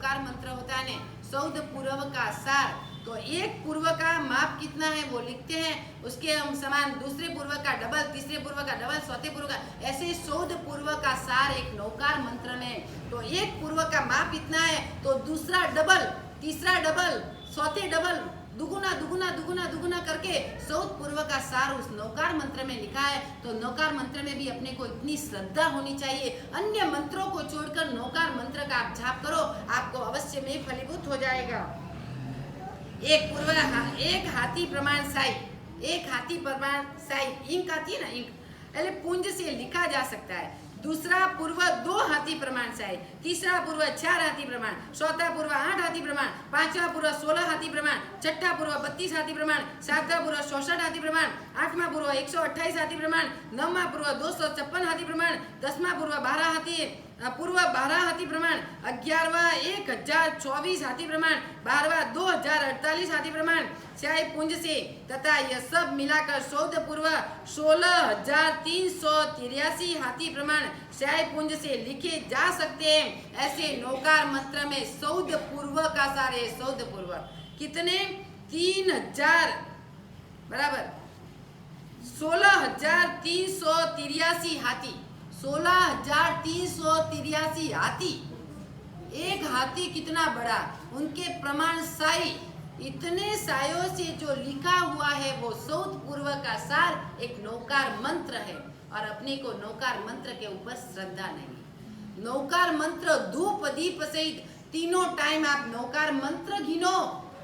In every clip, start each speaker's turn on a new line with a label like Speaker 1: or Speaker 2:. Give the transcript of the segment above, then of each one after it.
Speaker 1: नौकार मंत्र होता है ना, 14 पूर्व का सार। तो एक पूर्व का माप कितना है वो लिखते हैं, उसके हम समान दूसरे पूर्व का डबल, तीसरे पूर्व का डबल, चौथे पूर्व का, ऐसे 14 पूर्व का सार एक नौकार मंत्र में। तो एक पूर्व का माप इतना है तो दूसरा डबल, तीसरा डबल, चौथे डबल, दुगुना दुगुना दुगुना दुगुना करके 14 पूर्व का सार उस नौकार मंत्र में लिखा है। तो नौकार मंत्र में भी अपने को इतनी श्रद्धा होनी चाहिए। अन्य मंत्रों को छोड़कर नौकार मंत्र का आप जाप करो, आपको अवश्य में फलीभूत हो जाएगा। एक हाथी प्रमाण साई, एक हाथी प्रमाण साई इंक आती है ना, इंक पहले पुंज से लिखा जा सकता है। दूसरा पूर्व 2 हाथी प्रमाण साई, तीसरा पूर्व 4 हाथी प्रमाण, चौथा पूर्व 8 हाथी प्रमाण, पांचवा पूर्व 16 हाथी प्रमाण, छठा पूर्व 32 हाथी प्रमाण, सातवा पूर्व 64 हाथी प्रमाण, आठवां पूर्व 128 हाथी प्रमाण, नौवां पूर्व 256 हाथी प्रमाण, 10वां पूर्व 12 हाथी प्रमाण, 11वां 1024 हाथी प्रमाण, 12वां 2048 हाथी प्रमाण स्याही पुंज से, तथा यह सब मिलाकर 14 पूर्व 16,383 हाथी प्रमाण स्याही पुंज से लिखे जा सकते हैं। ऐसे नौकार मंत्र में 14 पूर्व का सार है। 14 पूर्व कितने? 3000 बराबर 16,383 हाथी, 16,383 हाथी। एक हाथी कितना बड़ा, उनके प्रमाण साई, इतने सायों से जो लिखा हुआ है वो 14 पूर्व का सार एक नौकार मंत्र है। और अपने को नौकार मंत्र के ऊपर श्रद्धा नहीं। नौकार मंत्र धूप दीप सहित तीनों टाइम आप नौकार मंत्र गिनो।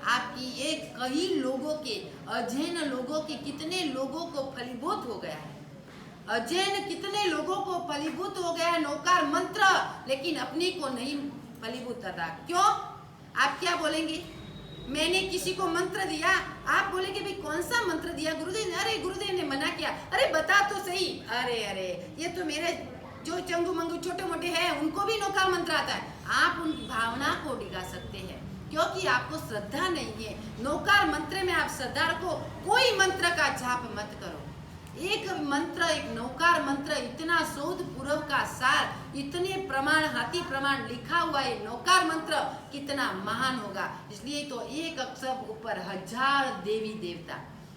Speaker 1: आपकी एक कई लोगों के, अजैन लोगों के कितने लोगों को फलीभूत हो गया है, अजैन कितने लोगों को फलीभूत हो गया नौकार मंत्र, लेकिन अपने को नहीं फलीभूत था। क्यों? आप क्या बोलेंगे? मैंने किसी को मंत्र दिया, आप बोलेंगे भाई कौन सा मंत्र दिया गुरुदेव ने? अरे गुरुदेव ने मना किया, अरे बता तो सही। अरे अरे ये तो मेरे जो चंगू मंगू छोटे मोटे हैं उनको भी नौकार मंत्र आता है। आप उन भावना को डिगा सकते हैं क्योंकि आपको श्रद्धा नहीं है। नौकार मंत्र में आप श्रद्धा रखो, कोई मंत्र का जाप मत करो। एक मंत्र, एक नौकार मंत्र इतना 14 पूर्व का सार, इतने प्रमाण हाथी प्रमाण लिखा हुआ है नौकार मंत्र, कितना महान होगा। इसलिए तो एक अक्षर ऊपर 1000 देवी देवता।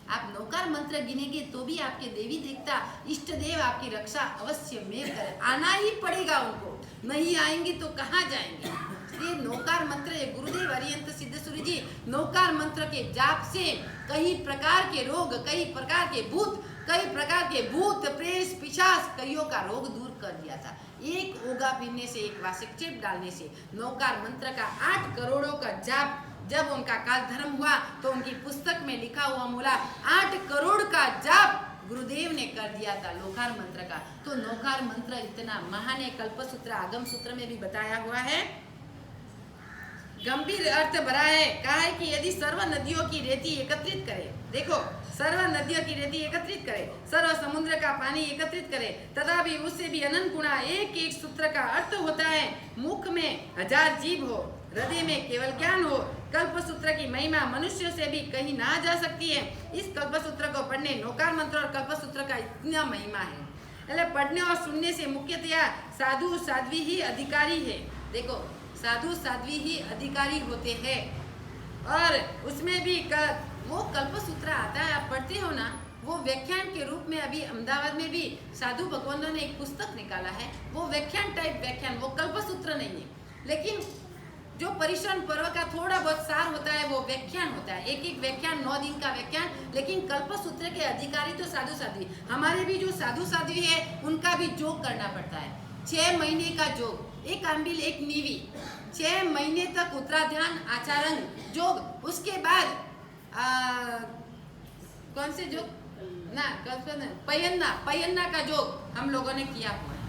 Speaker 1: आप नौकार मंत्र गिनेंगे तो भी आपके देवी देवता इष्ट देव आपकी रक्षा अवश्य में करे। आना ही पड़ेगा उनको, नहीं आएंगे तो कहाँ जाएंगे। ये नौकार मंत्र है। गुरुदेव अरिहंत सिद्धेश्वरी जी नौकार मंत्र के जाप से कई प्रकार के रोग, कई प्रकार के भूत प्रेत पिशाच कईयों का रोग दूर कर दिया था। एक ओगा पीने से, एक वासिक चेप डालने से। नौकार मंत्र का 8 करोड़ों का जाप जब उनका काल धर्म हुआ तो उनकी पुस्तक में लिखा हुआ मूला 8 करोड़ का जाप गुरुदेव ने कर दिया था नौकार मंत्र का। तो नौकार मंत्र इतना महान है। कल्पसूत्र आगम सूत्र में भी बताया हुआ है, गंभीर अर्थ भरा है। कहा है कि यदि सर्व नदियों की रेती एकत्रित करे, देखो सर्व नदियों की रेती एकत्रित करे, सर्व समुद्र का पानी एकत्रित करे, तथा भी उससे भी अनंत गुणा एक एक सूत्र का अर्थ होता है। मुख में 1000 जीव हो, हृदय में केवल ज्ञान हो। कल्पसूत्र की महिमा मनुष्यों से भी कहीं ना जा सकती है। इस कल्पसूत्र को पढ़ने, नौकार मंत्र और कल्पसूत्र का इतना महिमा है। पढ़ने और सुनने से मुख्यतया साधु साध्वी ही अधिकारी है। देखो साधु साध्वी ही अधिकारी होते हैं। और उसमें भी वो कल्पसूत्र आता है, आप पढ़ते हो ना, वो व्याख्यान के रूप में अभी अहमदाबाद में भी साधु भगवानों ने एक पुस्तक निकाला है। वो व्याख्यान टाइप व्याख्यान, वो कल्पसूत्र नहीं है, लेकिन जो परिश्रम पर्व का थोड़ा बहुत सार होता है वो व्याख्यान होता है। एक एक व्याख्यान 9 दिन का व्याख्यान। लेकिन कल्पसूत्र के अधिकारी तो साधु साध्वी। हमारे भी जो साधु साध्वी है उनका भी योग करना पड़ता है। 6 महीने का योग, एक आंबिल एक नीवी, 6 महीने तक उत्तराध्यान आचारण योग। उसके बाद कौन से योग ना, पयन्ना का योग हम लोगों ने किया हुआ है।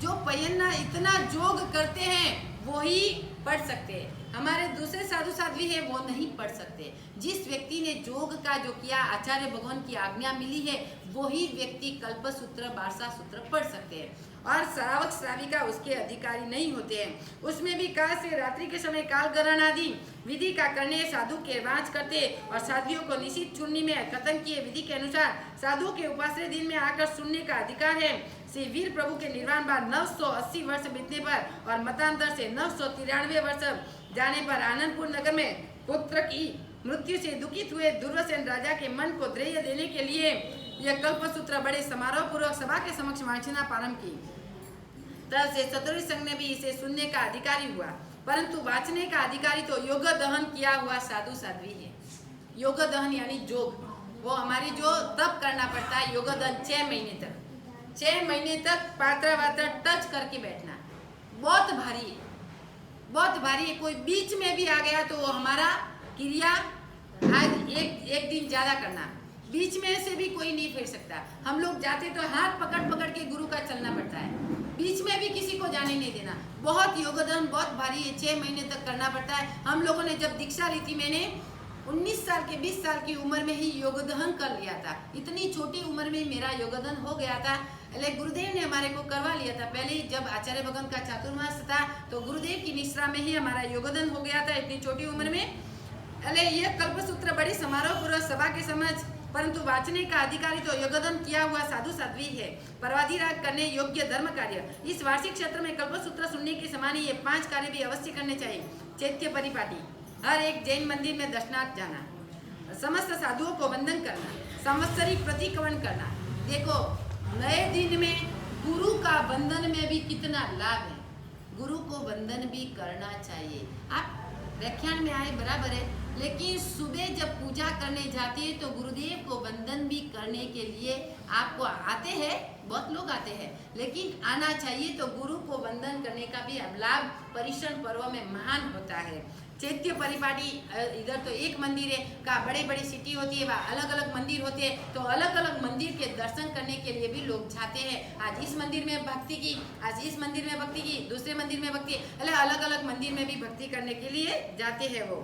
Speaker 1: जो पयन्ना इतना योग करते हैं वो ही पढ़ सकते हैं। हमारे दूसरे साधु साध्वी है वो नहीं पढ़ सकते। जिस व्यक्ति ने योग का जो किया, आचार्य भगवान की आज्ञा मिली है, वही व्यक्ति कल्पसूत्र बारसा सूत्र पढ़ सकते हैं। और श्रावक श्राविका उसके अधिकारी नहीं होते हैं। उसमें भी कहा से रात्रि के समय काल ग्रहण आदि विधि का करने साधु के वाच करते और साध्वियों को निश्चित चुन्नी में कथन किए विधि के अनुसार साधु के उपासने दिन में आकर सुनने का अधिकार है। श्री वीर प्रभु के निर्वाण बाद 980 वर्ष बीतने पर और मतांतर से 993 वर्ष जाने पर आनंदपुर नगर में पुत्र की मृत्यु से दुखित हुए दुर्वासन राजा के मन को धैर्य देने के लिए यह कल्पसूत्र बड़े समारोह पूर्वक सभा के समक्ष वांचना प्रारंभ की। तब से चतुर्वेद संघ ने भी इसे सुनने का अधिकारी हुआ, परंतु वाचने का अधिकारी तो योग दहन किया हुआ साधु साध्वी है। योग दहन यानी जोग, वो हमारी जो तप करना पड़ता है योग दहन 6 महीने तक, 6 महीने तक पात्रा वात्रा टच करके बैठना बहुत भारी है, बहुत भारी है। कोई बीच में भी आ गया तो वो हमारा क्रिया आज एक दिन ज्यादा करना, बीच में से भी कोई नहीं फेर सकता। हम लोग जाते तो हाथ पकड़ पकड़ के गुरु का चलना पड़ता है, बीच में भी किसी को जाने नहीं देना। बहुत योगदान बहुत भारी है, 6 महीने तक करना पड़ता है। हम लोगों ने जब दीक्षा ली थी, मैंने 19 साल के 20 साल की उम्र में ही योगदान कर लिया था। इतनी छोटी उम्र में मेरा योगदान हो गया था। अरे गुरुदेव ने हमारे को करवा लिया था। पहले जब आचार्य भगवान का चातुर्मास था तो गुरुदेव की निश्रा में ही हमारा योगदान हो गया था इतनी छोटी उम्र में। अरे यह कल्पसूत्र बड़ी समारोह पूर्वक सभा के समझ, परंतु वाचने का अधिकारी तो योगदान किया हुआ साधु साध्वी है। परवाधिराग करने योग्य धर्म कार्य। इस वार्षिक क्षेत्र में कल्पसूत्र सुनने के समान ही ये 5 कार्य भी अवश्य करने चाहिए। चैत्य परिपाटी, हर एक जैन मंदिर में दर्शनार्थ जाना, समस्त साधुओं को वंदन करना, संवत्सरिक प्रतिक्रमण करना। देखो नए दिन में गुरु का वंदन में भी कितना लाभ है, गुरु को वंदन भी करना चाहिए। आप व्याख्यान में आए बराबर है, लेकिन सुबह जब पूजा करने जाते हैं तो गुरुदेव को वंदन भी करने के लिए आपको आते हैं, बहुत लोग आते हैं, लेकिन आना चाहिए। तो गुरु को वंदन करने का भी लाभ परिश्रम पर्व में महान होता है। चैत्य परिपाटी, इधर तो एक मंदिर है का बड़े बड़ी सिटी होती है, वहाँ अलग अलग मंदिर होते हैं, तो अलग अलग मंदिर के दर्शन करने के लिए भी लोग जाते हैं। आज इस मंदिर में भक्ति की, आज इस मंदिर में भक्ति की, दूसरे मंदिर में भक्ति, अलग अलग मंदिर में भी भक्ति करने के लिए जाते हैं। वो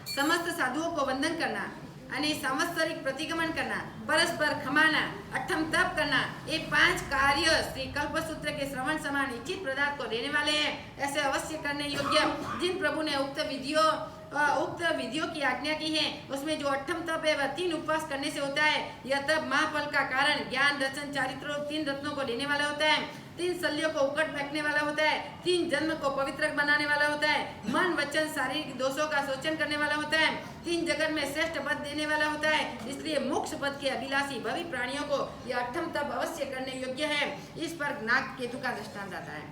Speaker 1: समस्त साधुओं को वंदन करना, અને सांवत्सरिक प्रतिगमन करना, परस्पर खमाना, अठम तप करना, ये 5 कार्य श्री कल्पसूत्र के श्रवण समान इच्छित पदार्थ को देने वाले हैं। ऐसे अवश्य करने योग्य जिन प्रभु ने उक्त विधियों की आज्ञा की है, उसमें जो अठम तप है वह 3 उपवास करने से होता है। यह तप महाफल का कारण, ज्ञान, दर्शन, चारित्र 3 रत्नों को देने वाला होता है। 3 शल्यों को उकट फेंकने वाला होता है। 3 जन्म को पवित्र बनाने वाला होता है। मन, वचन, शारीरिक दोषों का शोषण करने वाला होता है। 3 जगत में श्रेष्ठ पद देने वाला होता है। इसलिए मोक्ष पद के अभिलाषी भवी प्राणियों को यह अठम तप अवश्य करने योग्य है। इस पर नाग केतु का दृष्टांत आता है।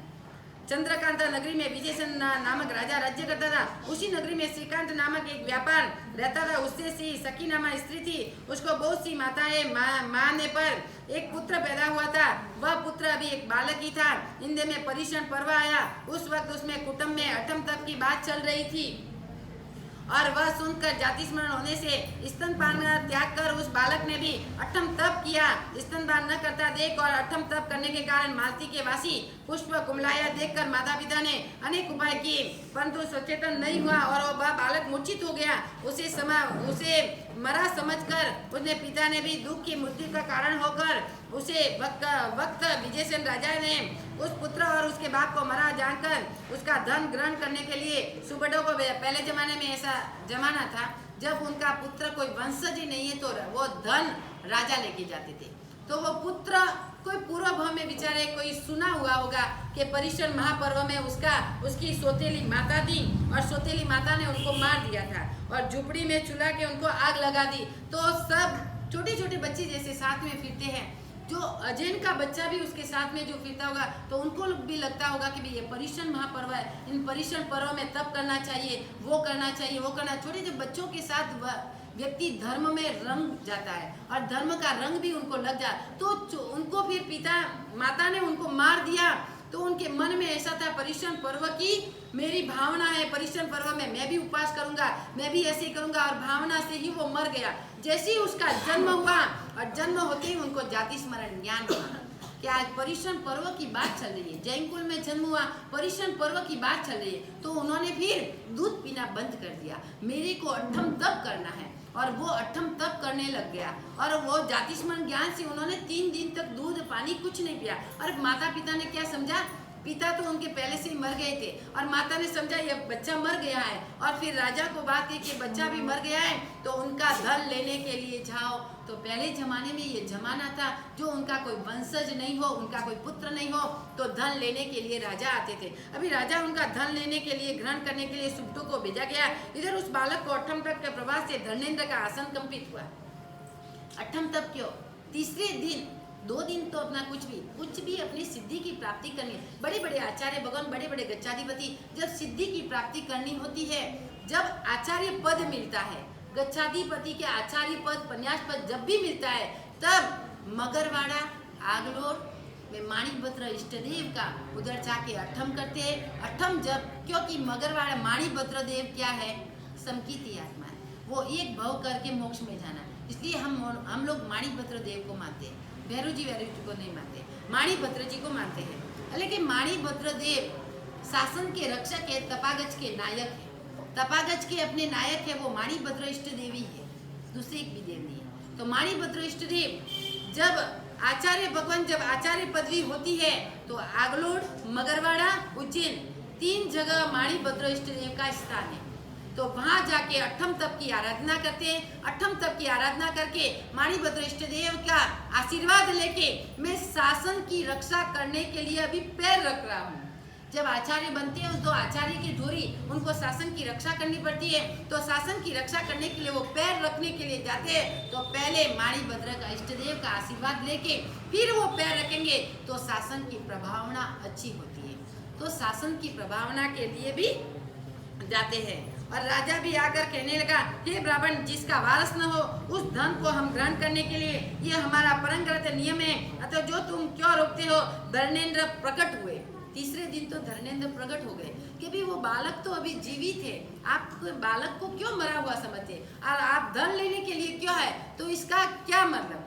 Speaker 1: चंद्रकांता नगरी में विजयसेन नामक राजा राज्य करता था। उसी नगरी में श्रीकांत नामक एक व्यापार रहता था। उससे सी सखी नामक स्त्री थी। उसको बहुत सी माताएं मारने पर एक पुत्र पैदा हुआ था। वह पुत्र अभी एक बालक ही था। इंद्र में परिषण पर्व आया। उस वक्त उसमें कुटुंब में अठम तप की बात चल रही थी और वह सुनकर जाति स्मरण होने से स्तनपान त्याग कर उस बालक ने भी अठम तप किया। स्तनपान न करता देख और अठम तप करने के कारण मालती के वासी पुष्प कुमलाया देखकर माता पिता ने अनेक उपाय किए, परंतु सचेतन नहीं हुआ और वह बालक मूर्छित हो गया। उसे मरा समझकर उसने पिता ने भी दुख की मृत्यु का कारण होकर उसे वक्त विजयसेन राजा ने उस पुत्र और उसके बाप को मरा जानकर उसका धन ग्रहण करने के लिए सुबडों को भेजा। पहले जमाने में ऐसा जमाना था जब उनका पुत्र कोई वंशज ही नहीं है तो वो धन राजा लेके जाते थे। तो वो पुत्र कोई पूर्व भाव में बेचारे कोई सुना हुआ होगा कि परिषण महापर्व में उसकी सौतेली माता थी और सौतेली माता ने उनको मार दिया था और झुपड़ी में चुला के उनको आग लगा दी। तो सब छोटे छोटे बच्चे जैसे साथ में फिरते हैं, जो अजैन का बच्चा भी उसके साथ में जो फिरता होगा तो उनको भी लगता होगा कि भाई ये परिषण महापर्व है, इन परिषण पर्व में तप करना चाहिए, वो करना चाहिए, वो करना। छोटे जो बच्चों के साथ व्यक्ति धर्म में रंग जाता है और धर्म का रंग भी उनको लग जाए। तो उनको फिर पिता माता ने उनको मार दिया तो उनके मन में ऐसा था परिषण पर्व की मेरी भावना है, परिषण पर्व में मैं भी उपवास करूंगा, मैं भी ऐसे करूंगा, और भावना से ही वो मर गया। जैसे ही उसका जन्म हुआ और जन्म होते ही उनको जाति स्मरण ज्ञान हुआ कि आज परिषण पर्व की बात चल रही है, जैन कुल में जन्म हुआ, परिषण पर्व की बात चल रही है। तो उन्होंने फिर दूध पीना बंद कर दिया, मेरे को अठम तप करना है, और वो अठम तप करने लग गया। और वो जातिस्मरण ज्ञान से उन्होंने 3 दिन तक दूध पानी कुछ नहीं पिया। और माता पिता ने क्या समझा, पिता तो उनके पहले से ही मर गए थे और माता ने समझा ये बच्चा मर गया है, और फिर राजा को बात की कि बच्चा भी मर गया है तो उनका धन लेने के लिए जाओ। तो पहले जमाने में ये जमाना था जो उनका कोई वंशज नहीं हो, उनका कोई पुत्र नहीं हो, तो धन लेने के लिए राजा आते थे। अभी राजा उनका धन लेने के लिए, ग्रहण करने के लिए सुब्टों को भेजा गया। इधर उस बालक को अठम तप के प्रभाव से धर्मेंद्र का आसन कंपित हुआ। अठम तप क्यों? तीसरे दिन, 2 दिन तो अपना कुछ भी अपनी सिद्धि की प्राप्ति करनी है। बड़े बड़े आचार्य भगवान, बड़े बड़े गच्छाधिपति जब सिद्धि की प्राप्ति करनी होती है, जब आचार्य पद मिलता है, गच्छाधिपति के आचार्य पद, पन्यास पद जब भी मिलता है, तब मगरवाड़ा आगलोर में माणिकभद्र इष्टदेव का उधर जाके अठम करते हैं। अठम जब, क्योंकि मगरवाड़ा माणिकभद्र देव क्या है? समकीती आत्मा है, वो एक भव करके मोक्ष में जाना, इसलिए हम लोग माणिकभद्र देव को मानते हैं। भैरू जी को नहीं मानते, माणिकभद्र जी को मानते हैं। लेकिन माणिकभद्र देव शासन के रक्षक है, तपागज के नायक है। तपागज के अपने नायक है वो माणिकभद्र इष्ट देवी है, दूसरे एक भी देव नहीं है। तो माणिकभद्र इष्ट देव जब आचार्य भगवान, जब आचार्य पदवी होती है तो आगलोड, मगरवाड़ा, उज्जैन 3 जगह माणिकभद्र इष्ट देव का स्थान है। तो वहां जाके अठम तप की आराधना करते हैं। अठम तप की आराधना करके माणिकभद्र इष्ट देव का आशीर्वाद लेके मैं शासन की रक्षा करने के लिए अभी पैर रख रहा हूँ। जब आचार्य बनते हैं तो आचार्य की धुरी, उनको शासन की रक्षा करनी पड़ती है। तो शासन की रक्षा करने के लिए वो पैर रखने के लिए जाते हैं, तो पहले माणिकभद्र का इष्ट देव का आशीर्वाद लेके फिर वो पैर रखेंगे तो शासन की प्रभावना अच्छी होती है। तो शासन की प्रभावना के लिए भी जाते हैं। और राजा भी आकर कहने लगा, हे ब्राह्मण, जिसका वारस न हो उस धन को हम ग्रहण करने के लिए ये हमारा परंपरागत नियम है, अतः जो तुम क्यों रोकते हो? धर्मेंद्र प्रकट हुए। तीसरे दिन तो धर्मेंद्र प्रकट हो गए कि भी वो बालक तो अभी जीवित है, आप बालक को क्यों मरा हुआ समझते और आप धन लेने के लिए क्यों है? तो इसका क्या मतलब,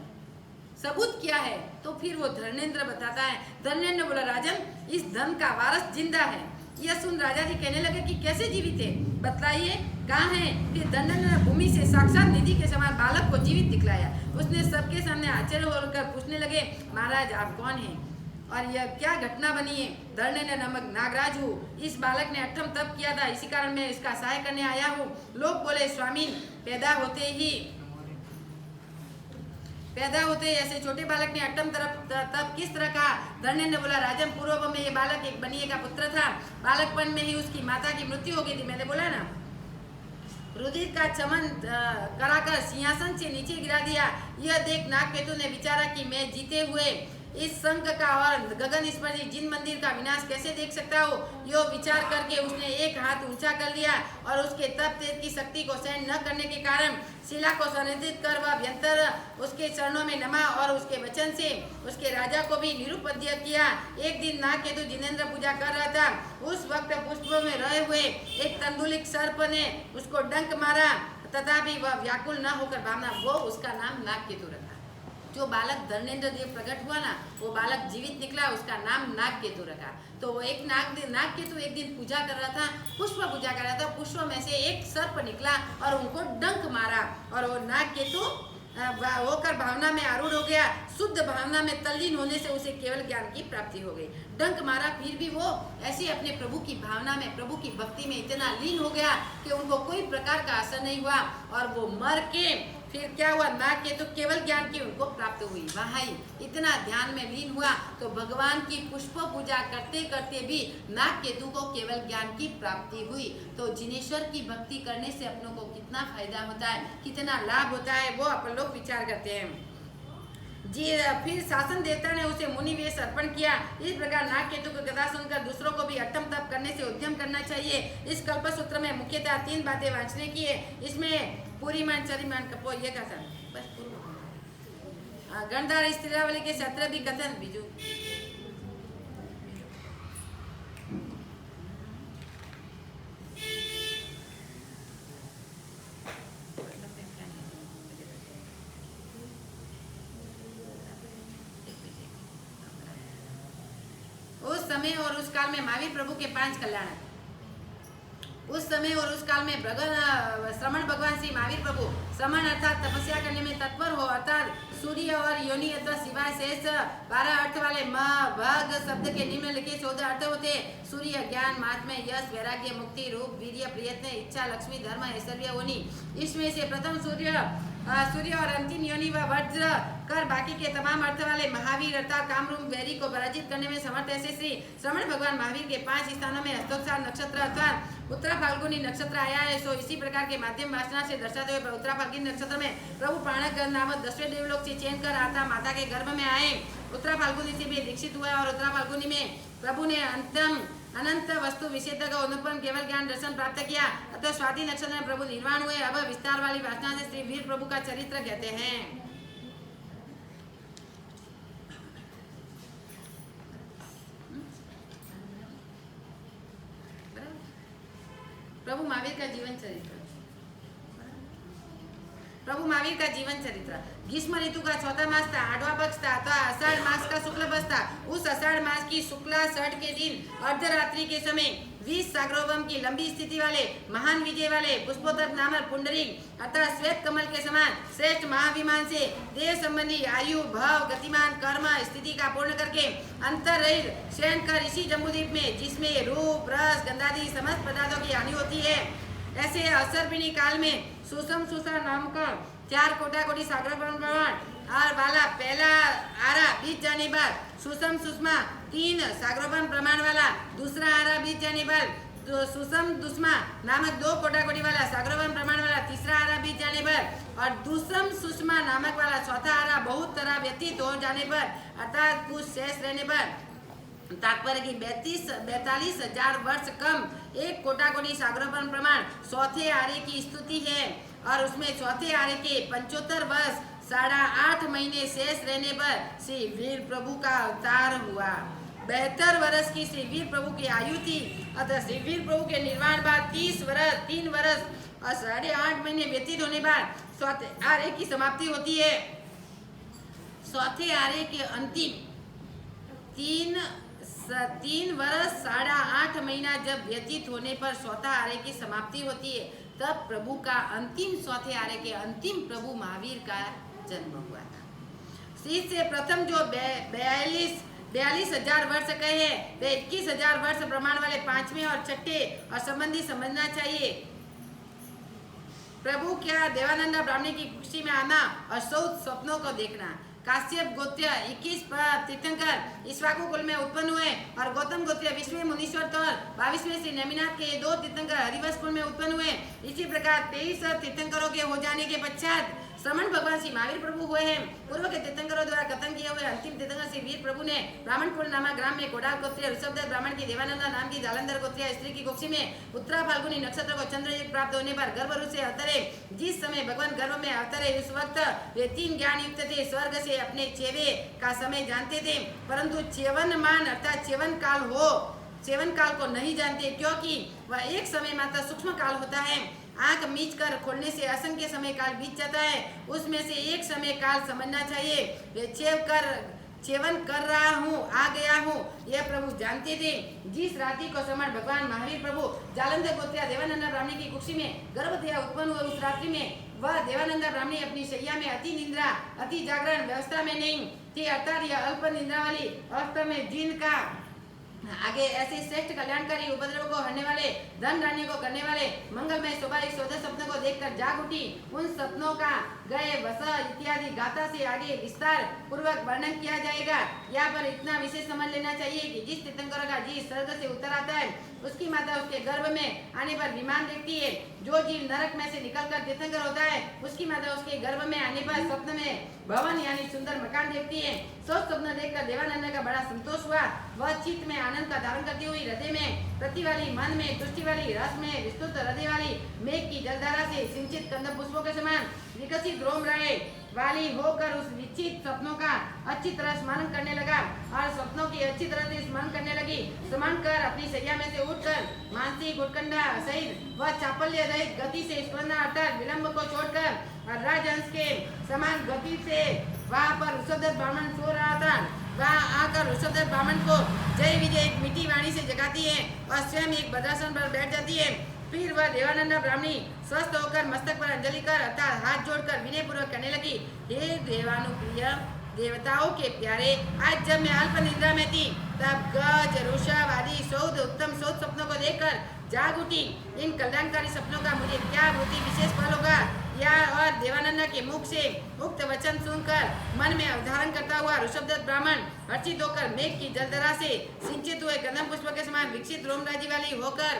Speaker 1: सबूत क्या है? तो फिर वो धर्मेंद्र बताता है। धर्मेंद्र बोला, राजन, इस धन का वारस जिंदा है। यह सुन राजा जी कहने लगे कि कैसे जीवित है, बतलाइए कहाँ है? फिर धर्मेंद्र ने भूमि से साक्षात निधि के समान बालक को जीवित दिखलाया। उसने सबके सामने आश्चर्य होकर पूछने लगे, महाराज आप कौन हैं और यह क्या घटना बनी है? धर्मेंद्र नामक नागराज हूँ, इस बालक ने अठम तप किया था, इसी कारण मैं इसका सहाय करने आया हूँ। लोग बोले, स्वामी पैदा होते ऐसे छोटे बालक ने अठम तप किस तरह कहा? धर्मेंद्र ने बोला, राजन, पूर्व में ये बालक एक बनिए का पुत्र था। बालकपन में ही उसकी माता की मृत्यु हो गई थी, मैंने बोला ना। रुधिर का चमन कराकर सिंहासन से नीचे गिरा दिया। यह देख नागकेतु ने विचारा कि मैं जीते हुए इस संघ का और गगन स्पर्शी जिन मंदिर का विनाश कैसे देख सकता हो? यो विचार करके उसने एक हाथ ऊंचा कर लिया और उसके तप तेज की शक्ति को सहन न करने के कारण शिला को संनिधित कर वह अभ्यंतर उसके चरणों में नमा और उसके वचन से उसके राजा को भी निरुपद्य किया। एक दिन नागकेतु जिनेंद्र पूजा कर रहा था, उस वक्त पुष्पों में रहे हुए एक तंदुलिक सर्प ने उसको डंक मारा, तथापि वह व्याकुल न होकर भावना, वो उसका नाम नागकेतु रखा। जो बालक धर्मेंद्र देव प्रकट हुआ ना, वो बालक जीवित निकला, उसका नाम नागकेतु रखा। तो वो एक नागकेतु एक दिन पूजा कर रहा था, पुष्प पूजा कर रहा था, पुष्प में से एक सर्प निकला और उनको डंक मारा और वो नागकेतु होकर भावना में आरूढ़ हो गया। शुद्ध भावना में तल्लीन होने से उसे केवल ज्ञान की प्राप्ति हो गई। डंक मारा, फिर भी वो ऐसे अपने प्रभु की भावना में, प्रभु की भक्ति में इतना लीन हो गया कि उनको कोई प्रकार का असर नहीं हुआ और वो मर के फिर क्या हुआ? नागकेतु केवल ज्ञान की उनको प्राप्त हुई। वहाँ इतना ध्यान में लीन हुआ तो भगवान की पुष्प पूजा करते करते भी नागकेतु को केवल ज्ञान की प्राप्ति हुई। तो जिनेश्वर की भक्ति करने से अपनों को कितना फायदा होता है, कितना लाभ होता है, वो अपन लोग विचार करते हैं जी। फिर शासन देवता ने उसे मुनि वेश अर्पण किया। इस प्रकार नागकेतु की कथा सुनकर दूसरों को भी अठम तप करने से उद्यम करना चाहिए। इस कल्पसूत्र में मुख्यतः 3 बातें वांचने की है। इसमें पूरी मान चरिमान कपो ये कथन बस पूर्व गणधार स्त्रीरावली के सत्र भी कथन बीजू उस समय और उस काल में महावीर प्रभु के 5 कल्याण। उस समय और उस काल में श्रमण भगवान श्री महावीर प्रभु श्रमण अर्थात तपस्या करने में तत्पर हो, अर्थात सूर्य और योनि अथवा सिवाय शेष 12 अर्थ वाले म भग शब्द के निम्नलिखित 14 अर्थ होते। सूर्य ज्ञान, महात्म्य, यश, वैराग्य, मुक्ति, रूप, वीर्य, प्रयत्न, इच्छा, लक्ष्मी, धर्म, ऐश्वर्य, होनी। इसमें से प्रथम सूर्य और अंतिम योनि व वज्र कर बाकी के तमाम अर्थ वाले महावीर अर्थात कामरूप वैरी को पराजित करने में समर्थ ऐसे श्री श्रमण भगवान महावीर के 5 स्थानों में हस्तोत्साह नक्षत्र अर्थात उत्तरा फाल्गुनी नक्षत्र आया है। सो इसी प्रकार के माध्यम वासना से दर्शाते हुए उत्तरा फाल्गुनी नक्षत्र में प्रभु प्राणक नामक 10वें देवलोक से चयन कर आता माता के गर्भ में आए। उत्तरा फाल्गुनी से भी दीक्षित हुआ और उत्तरा फाल्गुनी में प्रभु ने अनंत वस्तु विषेता का अनुपम केवल ज्ञान दर्शन प्राप्त किया। अतः स्वाति नक्षत्र में प्रभु निर्वाण हुए। अब विस्तार वाली वासना से श्री वीर प्रभु का चरित्र कहते हैं। प्रभु महावीर का जीवन चरित्र। प्रभु महावीर का जीवन चरित्र। ग्रीष्म ऋतु का चौथा मास था, 8वां पक्ष था अथवा आषाढ़ मास का शुक्ल पक्ष था। उस आषाढ़ मास की शुक्ला छठ के दिन अर्धरात्रि के समय 20 सागरोपम की लंबी स्थिति वाले महान विजय वाले पुष्पोदक नामक पुंडरीक अर्थात श्वेत कमल के समान श्रेष्ठ महाविमान से देह संबंधी आयु भाव गतिमान कर्म स्थिति का पूर्ण करके अंतर रहित शयन कर इसी जम्बूद्वीप में जिसमें रूप रस गंधादि समस्त पदार्थों की हानि होती है, ऐसे असर्पिणी काल में सुसम सुसा नाम का 4 कोटि सागर प्रमाण और वाला पहला आरा बीत जाने बाद सुसम सुषमा 3 सागरोपम प्रमाण वाला दूसरा आरा बीत जाने बाद तो सुसम दुष्मा नामक 2 कोटि वाला सागरोपम प्रमाण वाला तीसरा आरा बीत जाने पर और दुसम सुषमा नामक वाला चौथा आरा बहुत तरह व्यतीत हो जाने पर अर्थात कुछ शेष रहने पर तात्पर्य की 42,000 वर्ष कम 1 कोटि सागरोपम प्रमाण चौथे आर्य की स्तुति है और उसमें चौथे आर्य के 75 वर्ष 8.5 महीने शेष रहने पर श्री वीर प्रभु का अवतार हुआ। 72 वर्ष की श्री वीर प्रभु की आयु थी। अतः श्री वीर प्रभु के निर्वाण बाद 3 वर्ष और 8.5 महीने व्यतीत होने बाद चौथे आर्य की समाप्ति होती है। चौथे आर्य के अंतिम 3 वर्ष 8.5 महीना जब व्यतीत होने पर चौथा आर्य की समाप्ति होती है, तब प्रभु का अंतिम चौथे आर्य के अंतिम प्रभु महावीर का जन्म हुआ था। श्री से प्रथम जो 42,000 वर्ष कहे हैं वे 21,000 वर्ष प्रमाण वाले 5वें और 6ठे और संबंधी समझना चाहिए। प्रभु क्या देवानंद ब्राह्मणी की कुर्सी में आना और 100 स्वप्नों को देखना। काश्यप गोत्र 21 तीर्थंकर इक्ष्वाकु कुल में उत्पन्न हुए और गौतम गोत्र 20वें मुनीश्वर तौर 22वें श्री नेमिनाथ के 2 तीर्थंकर हरिवंश कुल में उत्पन्न हुए। इसी प्रकार 23 तीर्थंकरों के हो जाने के पश्चात श्रमण भगवान श्री महावीर प्रभु हुए हैं। पूर्व के तीर्थंकरों द्वारा कथन किए हुए अंतिम तीर्थंकर श्री वीर प्रभु ने ब्राह्मणपुर नामक ग्राम में कोडाल गोत्रीय ऋषभदत्त ब्राह्मण की देवानंदा नाम की जालंधर गोत्रीय स्त्री की कुक्षी में उत्तरा फाल्गुनी नक्षत्र को चंद्रयुग प्राप्त होने पर गर्भरूप से अवतरे। जिस समय भगवान गर्भ में अवतरे उस वक्त वे 3 ज्ञान युक्त थे। स्वर्ग से अपने चेवे का समय जानते थे, परंतु चेवन मान अर्थात चेवन काल को नहीं जानते, क्योंकि वह एक समय मात्र सूक्ष्म काल होता है। आंख मीच कर खोलने से असंख्य समय काल बीत जाता है, उसमें से एक समय काल समझना चाहिए। वे चेवन कर रहा हूँ, आ गया हूँ, यह प्रभु जानते थे। जिस रात्रि को श्रमण भगवान महावीर प्रभु जालंधर गोत्रीय देवानंद ब्राह्मणी की कुक्षी में गर्भधया उत्पन्न हुए, उस रात्रि में वह देवानंद ब्राह्मणी अपनी शैया में अति निद्रा अति जागरण व्यवस्था में नहीं थी, अर्थात यह अल्प निद्रा वाली अवस्था में जिनका आगे ऐसे श्रेष्ठ कल्याणकारी उपद्रव को हरने वाले धन धान्य को करने वाले मंगलमय स्वाभाविक 14 सपनों को देखकर जाग उठी। उन सपनों का गए वस इत्यादि गाथा से आगे विस्तार पूर्वक वर्णन किया जाएगा। यहाँ पर इतना विशेष समझ लेना चाहिए कि जिस तीर्थंकर का जीव स्वर्ग से उतर आता है उसकी माता उसके गर्भ में आने पर विमान देखती है। जो जीव नरक में से निकलकर तीर्थंकर होता है उसकी माता उसके गर्भ में आने पर स्वप्न में भवन यानी सुंदर मकान देखती है। सोच स्वप्न देखकर देवानंद का बड़ा संतोष हुआ। वह चित्त में आनंद का धारण करती हुई हृदय में प्रति वाली, मन में तुष्टि वाली, रस में विस्तृत हृदय वाली, मेघ की जलधारा से सिंचित कंद पुष्पों के समान विकसित रोम राय वाली होकर उस विचित स्वप्नों का अच्छी तरह स्मरण करने लगा और स्वप्नों की अच्छी तरह से स्मरण करने लगी। स्मरण कर अपनी शैया में से उठकर मानसिक उत्कंठा सहित वह चापल्य रहित गति से स्मरण अर्थात विलंब को छोड़कर और राजहंस के समान गति से वहां पर ऋषभदत्त ब्राह्मण सो रहा था। वहाँ आकर ऋषभदेव ब्राह्मण को जय विजय एक मीठी वाणी से जगाती है और स्वयं एक भद्रासन पर बैठ जाती है। फिर वह देवानंद ब्राह्मणी स्वस्थ होकर मस्तक पर अंजलि कर अर्थात हाथ जोड़कर विनय पूर्वक कहने लगी, हे देवानुप्रिय देवताओं के प्यारे, आज जब मैं अल्प निद्रा में थी तब गज ऋषभ आदि उत्तम स्वप्नों को देखकर जाग उठी। इन कल्याणकारी सपनों का मुझे क्या बहुत विशेष फल होगा या और देवानंद के मुख से उक्त वचन सुनकर मन में अवधारण करता हुआ ऋषभदत्त ब्राह्मण हर्षित होकर मेघ की जलधरा से सिंचित हुए कदम पुष्प के समान विकसित रोमराजी वाली होकर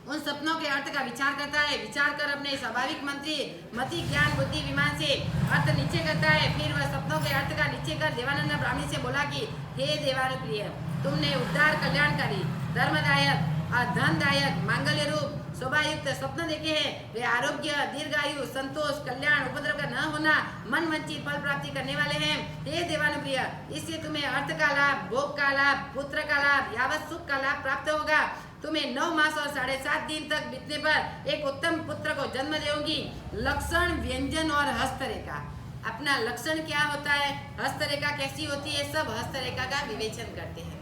Speaker 1: उन सपनों के अर्थ का विचार करता है। विचार कर अपने स्वाभाविक मति ज्ञान बुद्धि विमान से अर्थ नीचे करता है। फिर वह सपनों के अर्थ का नीचे कर देवानंद ब्राह्मणी से बोला कि हे देवानुप्रिय, तुमने उद्धार कल्याणकारी धर्मदायक धनदायक मांगल्य रूप शोभायुक्त स्वप्न देखे हैं। वे आरोग्य दीर्घायु संतोष कल्याण उपद्रव का न होना मन वंचित फल प्राप्ति करने वाले हैं। हे देवानुप्रिय, इससे तुम्हें अर्थ का लाभ भोग का लाभ पुत्र का लाभ यावत सुख का लाभ प्राप्त होगा। तुम्हें 9 मास और 7.5 दिन तक बीतने पर एक उत्तम पुत्र को जन्म देंगी। लक्षण व्यंजन और हस्तरेखा, अपना लक्षण क्या होता है, हस्तरेखा कैसी होती है, सब हस्तरेखा का विवेचन करते हैं।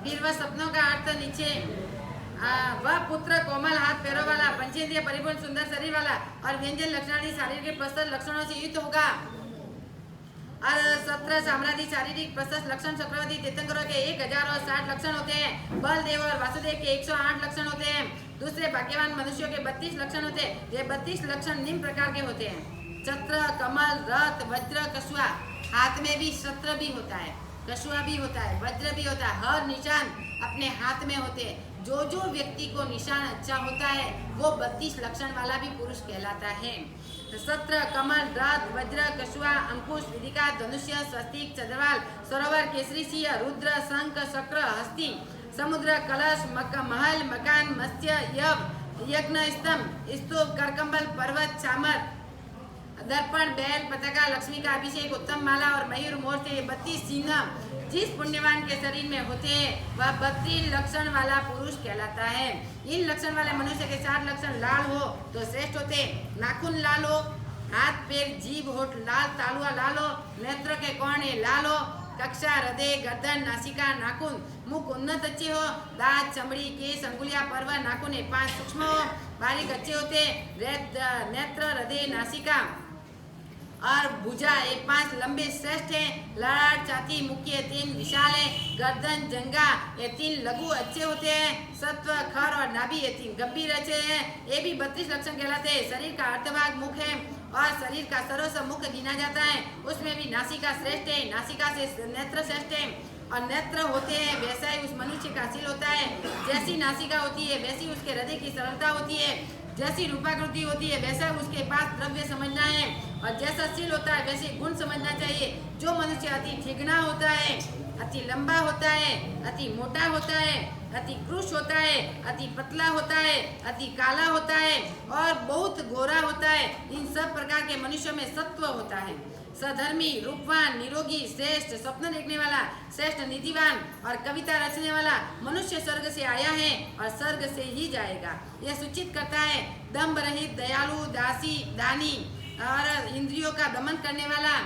Speaker 1: फिर वह सपनों का अर्थ नीचे वह पुत्र कोमल हाथ पैरों वाला पंचेंद्रिय परिपूर्ण सुंदर शरीर वाला और व्यंजन लक्षणादि शारीरिक प्रशस्त लक्षणों से युक्त होगा। और 17 साम्राज्य शारीरिक प्रशस्त लक्षण चक्रवर्ती तीर्थंकरों के 1060 लक्षण होते हैं। बलदेव और वासुदेव के 108 लक्षण होते हैं। दूसरे भाग्यवान मनुष्यों के 32 लक्षण होते हैं। ये 32 लक्षण निम्न प्रकार के होते हैं। छत्र कमल रथ वज्र कछुआ, हाथ में भी छत्र भी होता है, कछुआ भी होता है, वज्र भी होता है, हर निशान अपने हाथ में होते हैं। जो जो व्यक्ति को निशान अच्छा होता है वो 32 लक्षण वाला भी पुरुष कहलाता है। छत्र कमल रथ वज्र कछुआ अंकुश विदिका धनुष्य स्वस्तिक चंद्रवाल सरोवर केसरी सिंह रुद्र शंख चक्र हस्ती समुद्र कलश महल मकान मत्स्य यज्ञ स्तंभ स्तूप करकंबल पर्वत चामर दर्पण बैल पताका लक्ष्मी का अभिषेक उत्तम माला और मयूर मोर से 32 सिंह जिस पुण्यवान के शरीर में होते हैं वह 32 लक्षण वाला पुरुष कहलाता है। इन लक्षण वाले मनुष्य के 7 लक्षण लाल हो तो श्रेष्ठ होते। नाखून लाल हो, हाथ पैर जीभ होठ लाल तालुआ लाल हो, नेत्र के कोण लाल हो, कक्षा हृदय गर्दन नासिका नाखून मुख उन्नत अच्छे हो, दांत चमड़ी केस अंगुलियां पर्व नाखून 5 सूक्ष्म हो, बारीक अच्छे होते। नेत्र हृदय नासिका और भुजा 5 लंबे श्रेष्ठ हैं। लाड़ छाती मुख्य 3 विशाल है। गर्दन जंगा ये 3 लघु अच्छे होते हैं। सत्व खर और नाभि ये 3 गंभीर अच्छे हैं। ये भी 32 लक्षण कहलाते हैं। शरीर का अर्धभाग मुख है और शरीर का सर्वस्व मुख गिना जाता है। उसमें भी नासिका श्रेष्ठ है। नासिका से नेत्र श्रेष्ठ है और नेत्र होते हैं वैसा ही उस मनुष्य का शील होता है। जैसी नासिका होती है वैसी उसके हृदय की सरलता होती है। जैसी रूपाकृति होती है वैसा उसके पास द्रव्य समझना है और जैसा शील होता है वैसे गुण समझना चाहिए। जो मनुष्य अति ठिगना होता है, अति लंबा होता है, अति मोटा होता है, अति क्रूश होता है, अति पतला होता है, अति काला होता है और बहुत गोरा होता है, इन सब प्रकार के मनुष्यों में सत्व होता है। सधर्मी रूपवान निरोगी श्रेष्ठ स्वप्न देखने वाला श्रेष्ठ निधिवान और कविता रचने वाला मनुष्य स्वर्ग से आया है और स्वर्ग से ही जाएगा। यह सूचित करता है दम्भ रहित दयालु दासी दानी और इंद्रियों का दमन करने वाला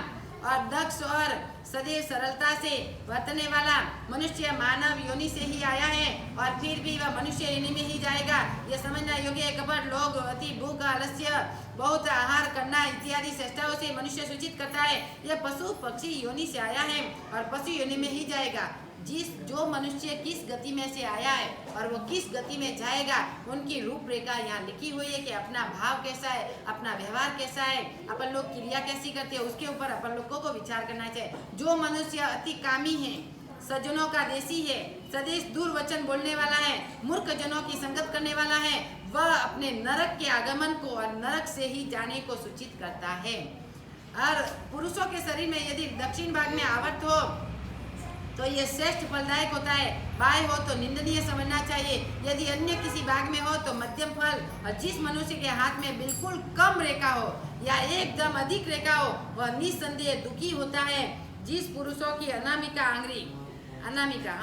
Speaker 1: और दक्ष और सदैव सरलता से वर्तने वाला मनुष्य मानव योनि से ही आया है और फिर भी वह मनुष्य योनि में ही जाएगा। यह समझना योग्य है। कपट लोग अति भूख आलस्य बहुत आहार करना इत्यादि चेष्टाओं से मनुष्य सूचित करता है यह पशु पक्षी योनि से आया है और पशु योनि में ही जाएगा। जो मनुष्य किस गति में से आया है और वो किस गति में जाएगा उनकी रूपरेखा यहाँ लिखी हुई है कि अपना भाव कैसा है, अपना व्यवहार कैसा है, अपन लोग क्रिया कैसी करते हैं, उसके ऊपर अपन लोगों को विचार करना चाहिए। जो मनुष्य अति कामी है, सज्जनों का देशी है, सदैव दूर वचन बोलने वाला है, मूर्ख जनों की संगत करने वाला है, वह अपने नरक के आगमन को और नरक से ही जाने को सूचित करता है। और पुरुषों के शरीर में यदि दक्षिण भाग में आवर्त हो तो ये श्रेष्ठ फलदायक होता है। बाएं हो तो निंदनीय समझना चाहिए। यदि अन्य किसी भाग में हो तो मध्यम फल, और जिस मनुष्य के हाथ में बिल्कुल कम रेखा हो या एकदम अधिक रेखा हो वह निस्संदेह दुखी होता है। जिस पुरुषों की अनामिका आंगुली, अनामिका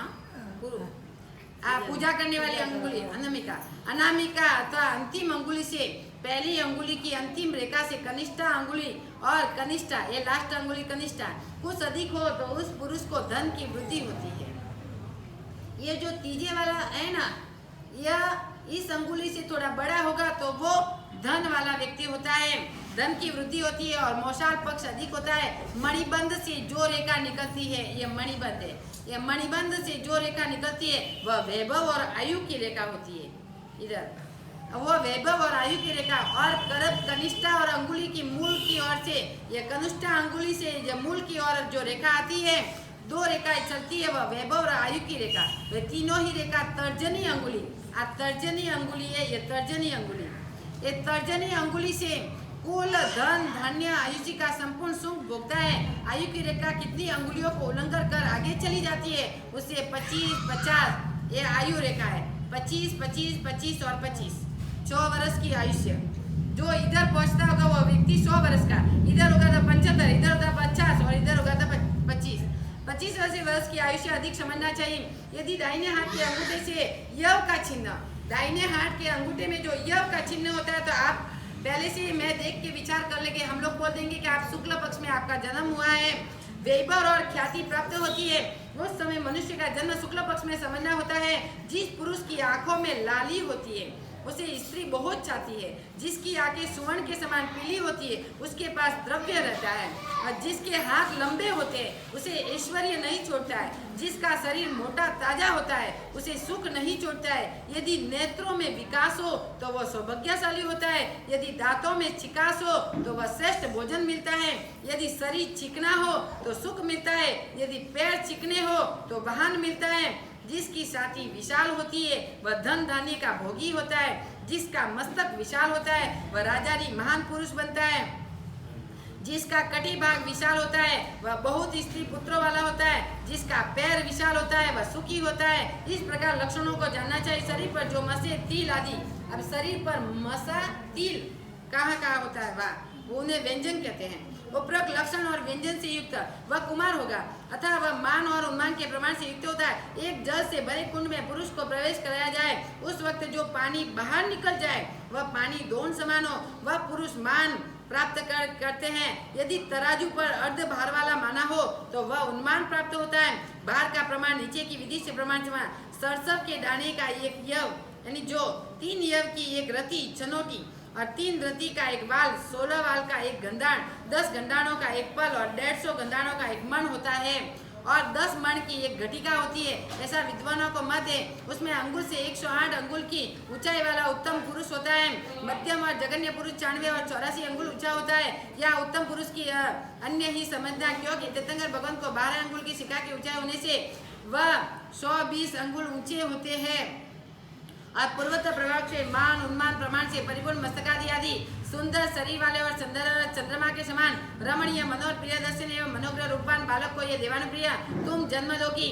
Speaker 1: पूजा करने वाली अंगुली अनामिका, अनामिका अथवा अंतिम अंगुली से पहली अंगुली की अंतिम रेखा से कनिष्ठा अंगुली और कनिष्ठा, ये लास्ट अंगुली कनिष्ठा कुछ अधिक हो तो उस पुरुष को धन की वृद्धि होती है। ये जो तीजे वाला है ना, यह इस अंगुली से थोड़ा बड़ा होगा तो वो धन वाला व्यक्ति होता है, धन की वृद्धि होती है और मौसाल पक्ष अधिक होता है। मणिबंध से जो रेखा निकलती है, ये मणिबंध है, ये मणिबंध से जो रेखा निकलती है वह वैभव और आयु की रेखा होती है। इधर वो वैभव और आयु की रेखा, और करब कनिष्ठा और अंगुली की मूल की ओर से, ये कनिष्ठा अंगुली से जो मूल की ओर जो रेखा आती है, दो रेखाएं चलती है, वह वैभव और आयु की रेखा। वे तीनों ही रेखा तर्जनी अंगुली, तर्जनी अंगुली है, ये तर्जनी अंगुली, ये तर्जनी अंगुली से कुल धन धान्य आयुषी का संपूर्ण सुख भोगता है। आयु की रेखा कितनी अंगुलियों को उल्लंघन कर आगे चली जाती है उससे 25, 50 ये आयु रेखा है। 25, 25, 25 और 25 100 वर्ष की आयुष्य। जो इधर पहुंचता होगा वो व्यक्ति 100 वर्ष का, इधर होगा तो 75, इधर होगा 50 और इधर होगा तो 25। 25 वर्ष की आयुष्य अधिक समझना चाहिए। यदि दाहिने हाथ के अंगूठे से यव का चिन्ह, दाहिने हाथ के अंगूठे में जो यव का चिन्ह होता है तो आप पहले से मैं देख के विचार कर लेंगे, हम लोग बोल देंगे कि आप शुक्ल पक्ष में आपका जन्म हुआ है, वैभव और ख्याति प्राप्त होती है। उस समय मनुष्य का जन्म शुक्ल पक्ष में समझना होता है। जिस पुरुष की आंखों में लाली होती है उसे स्त्री बहुत चाहती है, जिसकी आंखें सुवर्ण के समान पीली होती है उसके पास द्रव्य रहता है, और जिसके हाथ लंबे होते हैं उसे ऐश्वर्य नहीं छोड़ता है, जिसका शरीर मोटा ताजा होता है उसे सुख नहीं छोड़ता है। यदि नेत्रों में विकास हो तो वह सौभाग्यशाली होता है, यदि दांतों में चिकास हो तो वह श्रेष्ठ भोजन मिलता है, यदि शरीर चिकना हो तो सुख मिलता है, यदि पैर चिकने हो तो वाहन मिलता है। जिसकी छाती विशाल होती है वह धन धान्य का भोगी होता है, जिसका मस्तक विशाल होता है वह राजारी महान पुरुष बनता है, जिसका कटी भाग विशाल होता है वह बहुत स्त्री पुत्रों वाला होता है, जिसका पैर विशाल होता है वह सुखी होता है। इस प्रकार लक्षणों को जानना चाहिए। शरीर पर जो मसे तिल आदि, अब शरीर पर मसा तिल कहाँ कहाँ होता है वह उन्हें व्यंजन कहते हैं। उपरोक्त लक्षण और व्यंजन से युक्त वह कुमार होगा, अतः वह मान और उन्मान के प्रमाण से युक्त होता है। एक जल से भरे कुंड में पुरुष को प्रवेश कराया जाए, उस वक्त जो पानी बाहर निकल जाए वह पानी दोन समान हो, वह पुरुष मान प्राप्त करते हैं। यदि तराजू पर अर्ध भार वाला माना हो तो वह उन्मान प्राप्त होता है। भार का प्रमाण नीचे की विधि से प्रमाण समान। सरसव के दाने का एक यव, यानी जो 3 यव की एक रति चनोटी और 3 रति का एक वाल, 16 वाल का एक गंधाण, 10 गंधाणों का एक पल और 150 गंधाणों का एक मन होता है, और 10 मण की एक घटिका होती है, ऐसा विद्वानों को मत है। उसमें अंगुल से 108 अंगुल की ऊंचाई वाला उत्तम पुरुष होता है। मध्यम और जघन्य पुरुष 96 और 84 अंगुल ऊंचा होता है। यह उत्तम पुरुष की अन्य ही समझना, क्योंकि तीर्थंकर भगवान को 12 अंगुल की शिखा की ऊंचाई होने से वह 120 अंगुल ऊंचे होते हैं, और पूर्वोत्तर प्रभाव से मान उन्मान प्रमाण से परिपूर्ण मस्तकादि आदि सुंदर शरीर वाले और चंद्रमा के समान रमणीय मनोहर प्रिय दर्शन एवं मनोग्रह रूपान बालक को ये देवानुप्रिय तुम जन्म दोगी।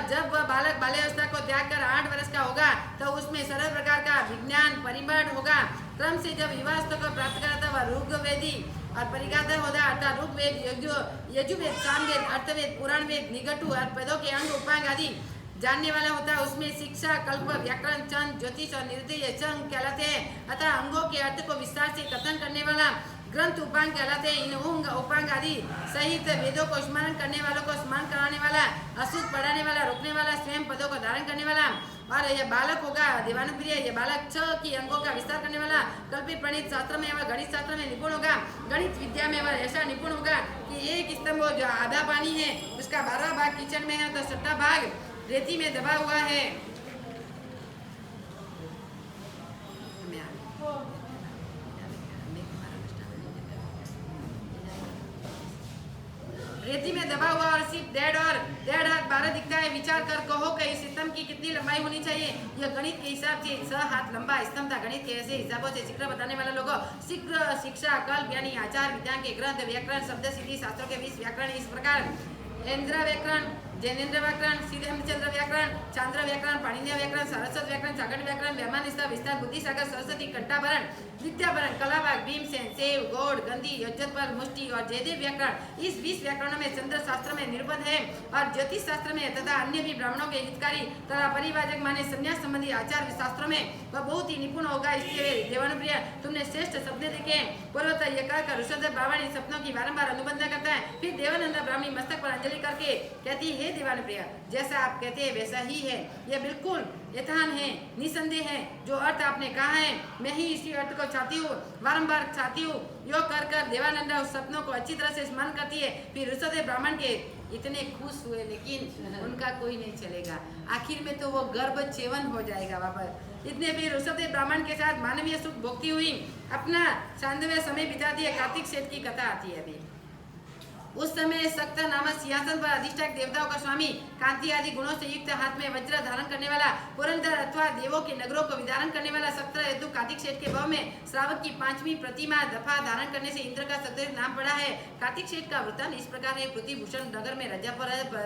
Speaker 1: जब वह बालक बाल्यावस्था को त्याग कर 8 वर्ष का होगा तो उसमें सरल प्रकार का विज्ञान परिबढ़ होगा। क्रम से जब युवावस्था को प्राप्त करा था वह ऋग्वेदी और परिगाता होगा, अर्थात ऋग्वेद, यजुर्वेद, सामवेद, अर्थवेद, पुराण वेद, निघंटु और पदों के अंग उपांग आदि जानने वाला होता है। उसमें शिक्षा, कल्प, व्याकरण, छंद, ज्योतिष और निर्दय चंग कहलाते हैं। अतः अंगों के अर्थ को विस्तार से कथन करने वाला ग्रंथ उपांग कहलाते हैं। इन उपांग आदि सहित वेदों को स्मरण करने वालों को स्मरण कराने वाला, अशुद्ध पढ़ाने वाला, रोकने वाला, स्वयं पदों को धारण करने वाला। और यह बालक होगा देवानुप्रिय, यह बालक 6 की अंगों का विस्तार करने वाला, कल्पित प्रणीत शास्त्र में वह गणित शास्त्र में निपुण होगा, गणित विद्या में वह ऐसा निपुण होगा कि एक स्तंभ जो आधा पानी है उसका 12 भाग किचन में है तो 6ठा भाग रेती में दबा हुआ है। रेती में दबा हुआ और सिर्फ 1.5 हाथ 12 दिखता है। विचार कर कहो कि इस स्तंभ की कितनी लंबाई होनी चाहिए। यह गणित के हिसाब से 6 हाथ लंबा स्तंभ था। गणित के ऐसे हिसाबों से शीघ्र बताने वाले लोगों शीघ्र शिक्षा, कल्प यानी आचार विज्ञान के ग्रंथ, व्याकरण, शब्द सिद्धि, शास्त्रों के 20 व्याकरण, इस प्रकार इंद्र व्याकरण, जैनेन्द्र व्याकरण, श्री हेमचंद्र व्याकरण, चांद्र व्याकरण, पाणिनीय व्याकरण, सारस्वत व्याकरण, सागट व्याकरण, व्यामानिस्ता, विस्तार, बुद्धिसागर, सरस्वती, कंठाभरण, विद्याभरण, कलाबाग, भीमसेन, सेव, गौड़, गंधी, यज्ञपल, मुष्टि और जयदेव व्याकरण। इस 20 व्याकरणों में चंद्र शास्त्र में निरुपद है और ज्योतिष शास्त्र में तथा अन्य भी ब्राह्मणों के हितकारी तथा परिवाजक माने संन्यास संबंधी आचार शास्त्रों में वह बहुत ही निपुण होगा। इसलिए देवानुप्रिय तुमने श्रेष्ठ सपने देखे। पूर्वत यह कहकर ऋषभ ब्राह्मण इन सपनों की बारंबार अनुबंध करता है। फिर देवानंद ब्राह्मणी मस्तक पर अंजलि करके कहती है, देवानुप्रिय जैसा आप कहते हैं वैसा ही है। यह बिल्कुल यथान है, निसंदेह है। जो अर्थ आपने कहा है मैं ही इसी अर्थ को चाहती हूँ, बारंबार चाहती हूँ। यो कर कर देवानंद उस सपनों को अच्छी तरह से स्मरण करती है। फिर ऋषभ ब्राह्मण के इतने खुश हुए, लेकिन उनका कोई नहीं चलेगा। आखिर में तो वो गर्भ चेवन हो जाएगा वापस। इतने भी ऋषभ ब्राह्मण के साथ मानवीय सुख भोगती हुई अपना शांतव्य समय बिताती है। कार्तिक सेठ की कथा आती है अभी। उस समय सक्त नामक सिंहासन पर अधिष्ठाक देवताओं का स्वामी, कांति आदि गुणों से युक्त, हाथ में वज्र धारण करने वाला, पुरंदर अथवा देवों के नगरों को विदारण करने वाला सक्त हेतु कार्तिक सेठ के भव में श्रावक की 5वीं प्रतिमा दफा धारण करने से इंद्र का सदैव नाम पड़ा है। कार्तिक सेठ का वृत्तांत इस प्रकार है। पृथ्वी भूषण नगर में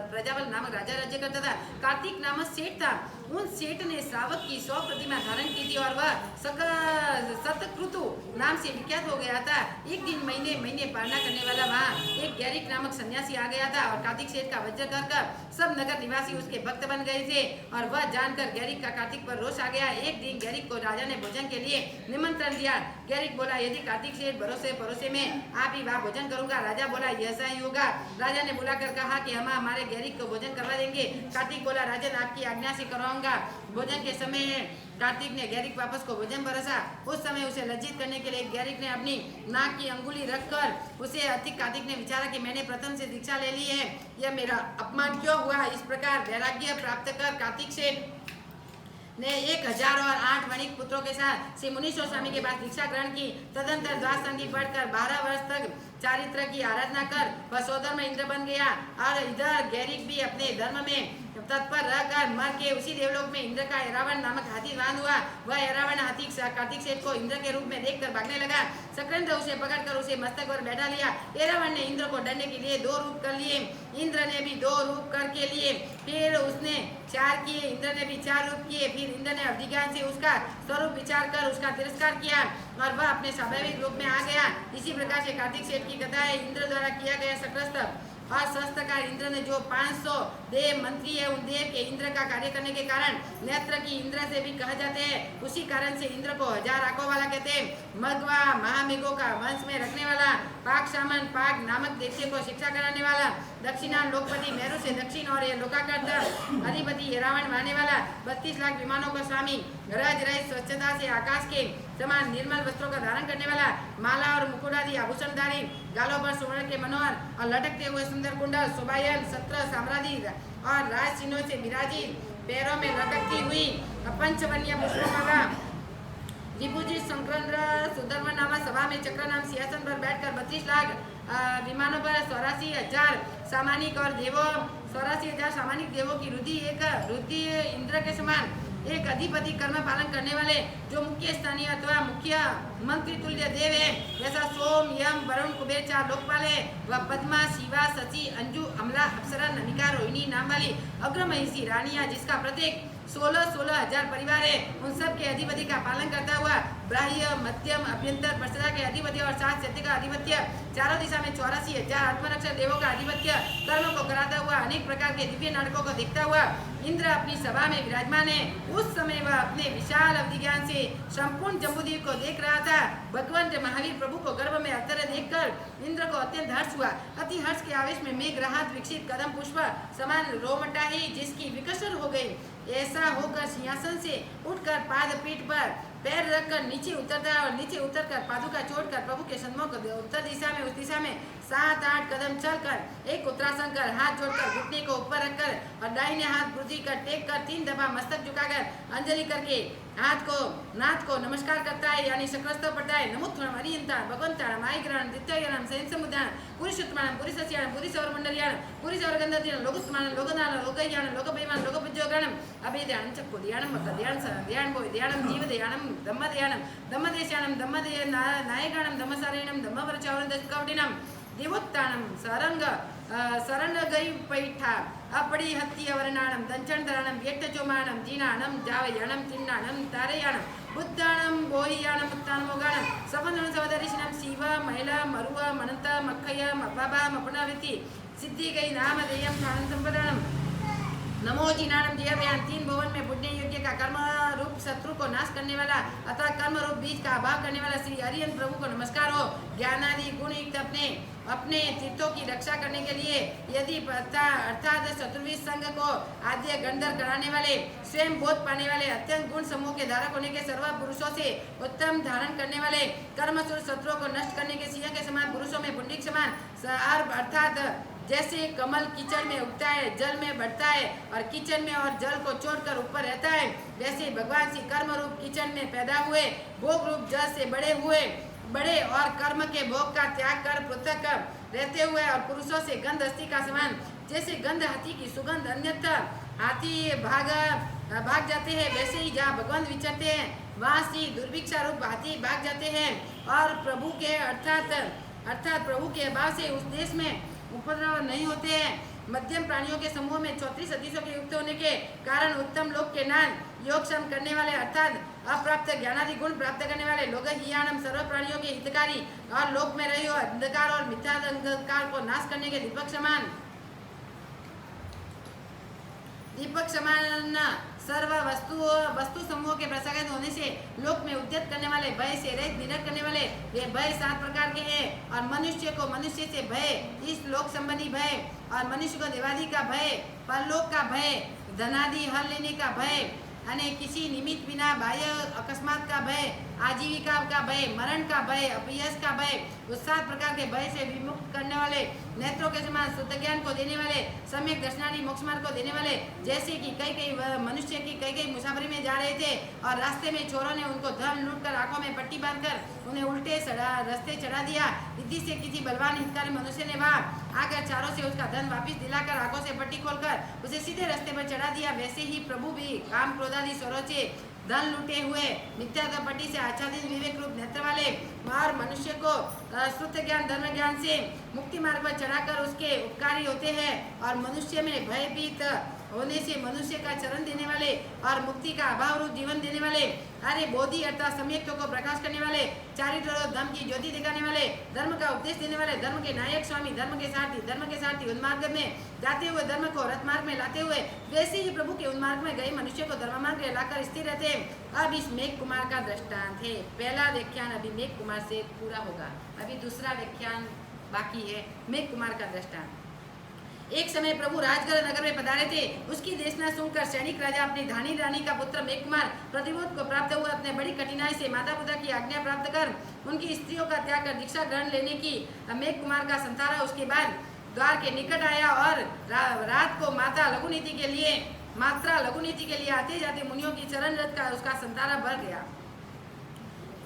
Speaker 1: प्रजाबल नामक राजा राज्य करता था। कार्तिक नामक सेठ था। उन सेठ ने श्रावक की 100 प्रतिमा धारण की थी और वह सतक्रतु नाम से विख्यात हो गया था। एक दिन महीने महीने पालना करने वाला वहाँ एक गैरिक नामक सन्यासी आ गया था और कार्तिक सेठ का वज्र कर सब नगर निवासी उसके भक्त बन गए थे और वह जानकर गैरिक का कार्तिक पर रोष आ गया। एक दिन गैरिक को राजा ने भोजन के लिए निमंत्रण दिया। गैरिक बोला, यदि कार्तिक सेठ भरोसे में आप ही वहाँ भोजन करूंगा। राजा बोला, ऐसा ही होगा। राजा ने बुलाकर कहा कि हम हमारे गैरिक को भोजन करवा देंगे। कार्तिक बोला, राजन आपकी आज्ञा से करवाऊंगा। भोजन के समय है। कार्तिक ने गैरिक वापस को भोजन बरसा। उस समय उसे लज्जित करने के लिए गैरिक ने अपनी नाक की अंगुली रखकर उसे अधिक कार्तिक ने विचारा कि मैंने प्रथम से दीक्षा ले ली है, यह मेरा अपमान क्यों हुआ। इस प्रकार वैराग्य प्राप्त कर कार्तिक सेठ ने 1008 वणिक पुत्रों के साथ श्री मुनीश्वर स्वामी के पास दीक्षा ग्रहण की। तदंतर द्वादशांगी पढ़कर 12 वर्ष तक चारित्र की आराधना कर वह सौधर्म इंद्र बन गया और इधर गैरिक भी अपने धर्म में तत्पर रहकर मर के उसी देवलोक में इंद्र का एरावण नामक हाथी बांध हुआ। वह एरावण हाथी कार्तिक सेठ को इंद्र के रूप में देखकर भागने लगा। सक्रेंद्र उसे पकड़कर उसे मस्तक पर बैठा लिया। एरावण ने इंद्र को डरने के लिए 2 रूप कर लिए। इंद्र ने भी 2 रूप करके लिए। फिर उसने 4 किए, इंद्र ने भी 4 रूप किए। फिर इंद्र ने अभिज्ञान से उसका स्वरूप विचार कर उसका तिरस्कार किया और वह अपने स्वाभाविक रूप में आ गया। इसी प्रकार से कार्तिक सेठ की कथा है। इंद्र द्वारा किया गया सक्रस्त और शस्त्रकार इंद्र ने जो 500 देव मंत्री है, उन देव के इंद्र का कार्य करने के कारण नेत्र की इंद्र से भी कहा जाते हैं। उसी कारण से इंद्र को 1000 आंखों वाला कहते हैं। मघवा महामेघों का वंश में रखने वाला, पाक शामन पाक नामक दैत्य को शिक्षा कराने वाला, दक्षिणान लोकपति मेरु से दक्षिण और ये लोकाकर्ता अधिपति रावण मारने वाला, 32 लाख विमानों का स्वामी, रज रहित स्वच्छता से आकाश के समान निर्मल वस्त्रों का धारण करने वाला, माला और मुकुट आदि आभूषणधारी, गालों पर स्वर्ण के मनोहर और लटकते हुए सुंदर कुंडल, शोभायन सत्र साम्राज्य और राज चिन्हों से विराजित, पैरों में लटकती हुई पंचवन्य पुष्पमाला, रिपुजी संक्रंद्र सुधर्म नामा सभा में चक्र नाम सिंहासन पर बैठकर 32 लाख विमानों पर 84,000 सामानिक और देवों 84,000 सामानिक देवों की रुद्धि इंद्र के समान एक अधिपति कर्म पालन करने वाले जो मुख्य स्थानीय अथवा मुख्य मंत्री तुल्य देव है, जैसा सोम यम वरुण कुबेर 4 लोकपाल है। वह पद्मा शिवा शची अंजू अमला अप्सरा नमिका रोहिणी नाम वाली अग्रमहिषी रानियां, जिसका प्रत्येक 16 हजार परिवार है, उन सब के अधिपति का पालन करता हुआ बाह्य मध्यम अभ्यंतर पश्चिमा के अधिपति और 7 शक्ति का अधिपत्य, चारों दिशा में 84,000 आत्मरक्षक देवों का अधिपत्य कर्म को कराता हुआ अनेक प्रकार के दिव्य नाटकों को देखता हुआ इंद्र अपनी सभा में विराजमान है। उस समय वह अपने विशाल अवधि ज्ञान से संपूर्ण जम्बूद्वीप को देख रहा था। भगवंत महावीर प्रभु को गर्भ में अवतरे देखकर इंद्र को अत्यंत हर्ष हुआ। अति हर्ष के आवेश में मेघराहत विकसित कदम पुष्प समान रोमटाही जिसकी विकसर हो गई, ऐसा होकर सिंहासन से उठकर पाद पीठ पर पैर रखकर नीचे उतरता है और नीचे उतरकर पादुका छोड़कर प्रभु के सन्मुख उत्तर दिशा में उस दिशा में 7-8 कदम चलकर एक उत्तरासन कर हाथ जोड़कर घुटने को ऊपर रखकर और दाहिने हाथ पृथ्वी कर टेक कर 3 दफा मस्तक झुकाकर अंजलि करके हाथ को नाथ को नमस्कार करता है, यानी शक्रस्थ पढ़ता है। नमोत्थम अरियंता भगवंताण मायग्रहण दित्ययनम सैंसमुद्धान पुरुषोत्तमानं पुरुषस्यानं पुरुषवर्मण्डल्यानं पुरुषवर्गन्धत्यानं लोकस्मानं लोकदानं लोकयानं लोकपरिमानं लोकपुज्योगणं अभेद्यानं चक्कुद्यानं मकद्यानं ध्यानं भोद्यानं जीवदयानं धम्मदयानं धम्मदेशानं धम्मनायकानं धम्मसारेणं धम्मवरचावरदकवटिनं देवोत्तानं सरंग शरण गई पैठा अपड़ी हत्ती अवरणाणम दंचन धरणम व्यक्त चोमाणम जीनाणम जावयाणम चिन्नाणम तारयाणम बुद्धाणम बोहियाणम उत्तान मोगाणम सवनम सवदरिशनम शिव महिला मरुव मनंत मखय मबाबा मपनाविति सिद्धि गई नाम देयम प्राण संपदानम नमो जिनाणम जय बयान तीन भवन में बुद्धि योग्य का कर्म रूप शत्रु को नाश करने वाला अतः कर्म रूप बीज का अभाव करने वाला श्री हरिहर प्रभु को नमस्कार हो। ज्ञानादि गुण युक्त अपने अपने तीर्थों की रक्षा करने के लिए यदि अर्थात शत्रुविद संघ को आद्य गंधर कराने वाले स्वयं बोध पाने वाले अत्यंत गुण समूह के धारक होने के सर्व पुरुषों से उत्तम धारण करने वाले कर्मसुर शत्रुओं को नष्ट करने के सिंह के समान पुरुषों में पुंडिक समान अर्थात जैसे कमल कीचड़ में उगता है जल में बढ़ता है और कीचड़ में और जल को छोड़कर ऊपर रहता है, वैसे भगवान श्री कर्म रूप कीचड़ में पैदा हुए भोग रूप जल से बड़े और कर्म के भोग का त्याग कर पृथक रहते हुए और पुरुषों से गंध अस्थि का समान जैसे गंध हाथी की सुगंध अन्यथा हाथी भाग जाते हैं, वैसे ही जहाँ भगवान विचरते हैं वहाँ श्री दुर्भिक्षा रूप हाथी भाग जाते हैं और प्रभु के अर्थात प्रभु के अभाव से उस देश में उपद्रव नहीं होते हैं। मध्यम प्राणियों के समूह में 34 सदस्यों के युक्त होने के कारण उत्तम लोक के नान योग श्रम करने वाले अर्थात अप्राप्त ज्ञानादि गुण प्राप्त करने वाले लोग हियाणम सर्व प्राणियों के हितकारी और लोक में रहे हो अंधकार और मिथ्या अंधकार को नाश करने के दीपक समान सर्व वस्तु समूह के प्रसारित होने से लोक में उद्यत करने वाले भय से रहित निडर करने वाले ये भय 7 प्रकार के हैं और मनुष्य को मनुष्य से भय इस लोक संबंधी भय और मनुष्य को देवादि का भय परलोक का भय धनादि हर लेने का भय अने किसी निमित्त बिना बाह्य अकस्मात का भय आजीविका का भय मरण का भय अपयश का भय उस 7 प्रकार के भय से विमुक्त करने वाले नेत्रों के समान शुद्ध ज्ञान को देने वाले सम्यक दर्शनादि मोक्ष मार्ग को देने वाले जैसे कि कई मनुष्य की कई मुसाफरी में जा रहे थे और रास्ते में चोरों ने उनको धन लूट कर आंखों में पट्टी बांधकर उन्हें उल्टे रास्ते चढ़ा दिया। इसी से किसी बलवान हितकारी मनुष्य ने वहां आकर चारों से उसका धन वापिस दिलाकर आंखों से पट्टी खोलकर उसे सीधे रास्ते पर चढ़ा दिया। वैसे ही प्रभु भी काम क्रोधादि स्वरों से धन लूटे हुए मिथ्या पट्टी से आच्छादित विवेक रूप नेत्र वाले और मनुष्य को शुद्ध ज्ञान धर्म ज्ञान से मुक्ति मार्ग पर चढ़ाकर उसके उपकारी होते हैं और मनुष्य में भयभीत होने से मनुष्य का चरण देने वाले और मुक्ति का अभाव रूप जीवन देने वाले अरे बोधि अर्थात सम्यक्तों को प्रकाश करने वाले चारित्र और धर्म की ज्योति दिखाने वाले धर्म का उपदेश देने वाले धर्म के नायक स्वामी धर्म के सारथी उन्मार्ग में जाते हुए धर्म को रथ मार्ग में लाते हुए वैसे ही प्रभु के उन्मार्ग में गए मनुष्य को धर्म मार्ग में लाकर स्थिर रहते हैं। अब इस मेघ कुमार का दृष्टांत है। पहला व्याख्यान अभी मेघ कुमार से पूरा होगा, अभी दूसरा व्याख्यान बाकी है। मेघ कुमार का दृष्टांत। एक समय प्रभु राजगढ़ नगर में पधारे थे। उसकी देशना सुनकर सैनिक राजा अपनी धानी रानी का पुत्र मेघ कुमार प्रतिबोध को प्राप्त हुआ अपने बड़ी कठिनाई से माता पिता की आज्ञा प्राप्त कर उनकी स्त्रियों का त्याग कर दीक्षा ग्रहण लेने की मेघ कुमार का संतारा उसके बाद द्वार के निकट आया और रात को मात्रा लघुनीति के लिए आते जाते मुनियों की चरण रथ का उसका संतारा भर गया।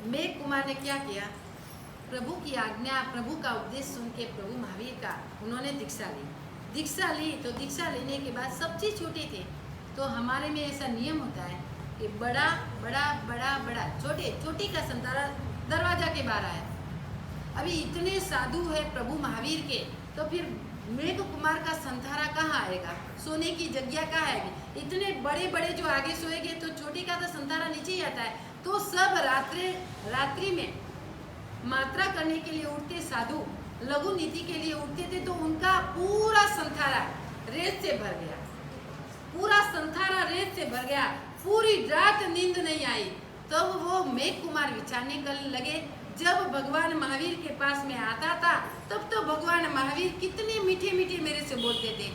Speaker 1: मेघ कुमार ने क्या किया? प्रभु की आज्ञा प्रभु का उपदेश सुन के प्रभु महावीर का उन्होंने दीक्षा ली तो दीक्षा लेने के बाद सब चीज छोटे थे। तो हमारे में ऐसा नियम होता है कि बड़ा बड़ा बड़ा बड़ा छोटे छोटी का संतारा दरवाजा के बाहर आया। अभी इतने साधु है प्रभु महावीर के, तो फिर मेघ कुमार का संतारा कहाँ आएगा? सोने की जगह कहाँ आएगी? इतने बड़े बड़े जो आगे सोएंगे तो छोटी का तो संतारा नीचे ही आता है। तो सब रात्रि में मात्रा करने के लिए उठते साधु लघु नीति के लिए उठते थे तो उनका पूरा संथारा रेत से भर गया, पूरी रात नींद नहीं आई। तब वो मेघ कुमार विचारने लगे। जब भगवान महावीर के पास में आता था तब तो भगवान महावीर कितने मीठे मीठे मेरे से बोलते थे,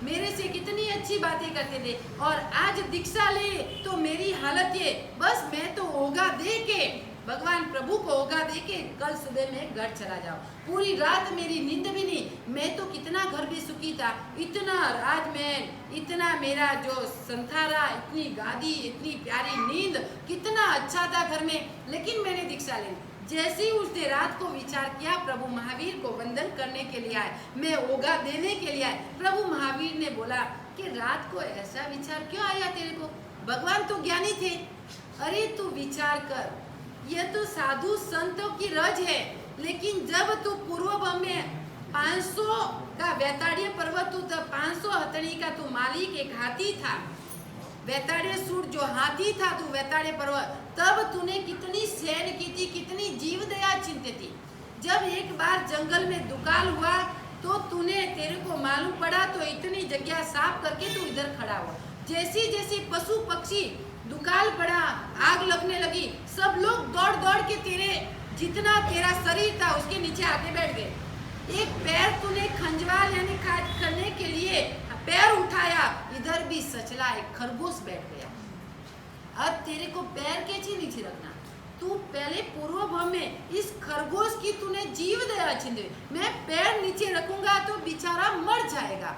Speaker 1: मेरे से कितनी अच्छी बातें करते थे, और आज दीक्षा ले तो मेरी हालत ये, बस मैं तो ओगा दे के भगवान प्रभु को ओगा दे के कल सुबह में घर चला जाओ। पूरी रात मेरी नींद भी नहीं, मैं तो कितना घर भी सुखी था, इतना राजमहल, इतना मेरा जो संथारा, इतनी गादी, इतनी प्यारी नींद, कितना अच्छा था घर में, लेकिन मैंने दीक्षा ली। जैसे ही उसने रात को विचार किया प्रभु महावीर को वंदन करने के लिए आए, मैं ओगा देने के लिए आए। प्रभु महावीर ने बोला कि रात को ऐसा विचार क्यों आया तेरे को? भगवान तो ज्ञानी थे। अरे तू विचार कर, यह तो साधु संतों की रज है, लेकिन जब तू पूर्व में 500 का वैताड़ीय पर्वत तू तब 500 हथनी का तू मालिक एक हाथी था, वैताड़ीय सूर जो हाथी था तू वैताड़ीय पर्वत, तब तूने कितनी सहन की थी, कितनी जीव दया चिंतित थी। जब एक बार जंगल में दुकाल हुआ तो तूने, तेरे को मालूम पड़ा तो इतनी जगह साफ करके तू इधर खड़ा हुआ। जैसी जैसी पशु पक्षी दुकाल पड़ा, आग लगने लगी, सब लोग दौड़ दौड़ के तेरे जितना तेरा शरीर था उसके नीचे आके बैठ गए। एक पैर तूने खंजवाल यानी काट करने के लिए पैर उठाया, इधर भी सचला एक खरगोश बैठ गया। अब तेरे को पैर कैसे नीचे रखना, तू पहले पूर्व भाव में इस खरगोश की तूने जीव दया चिंते, मैं पैर नीचे रखूंगा तो बेचारा मर जाएगा।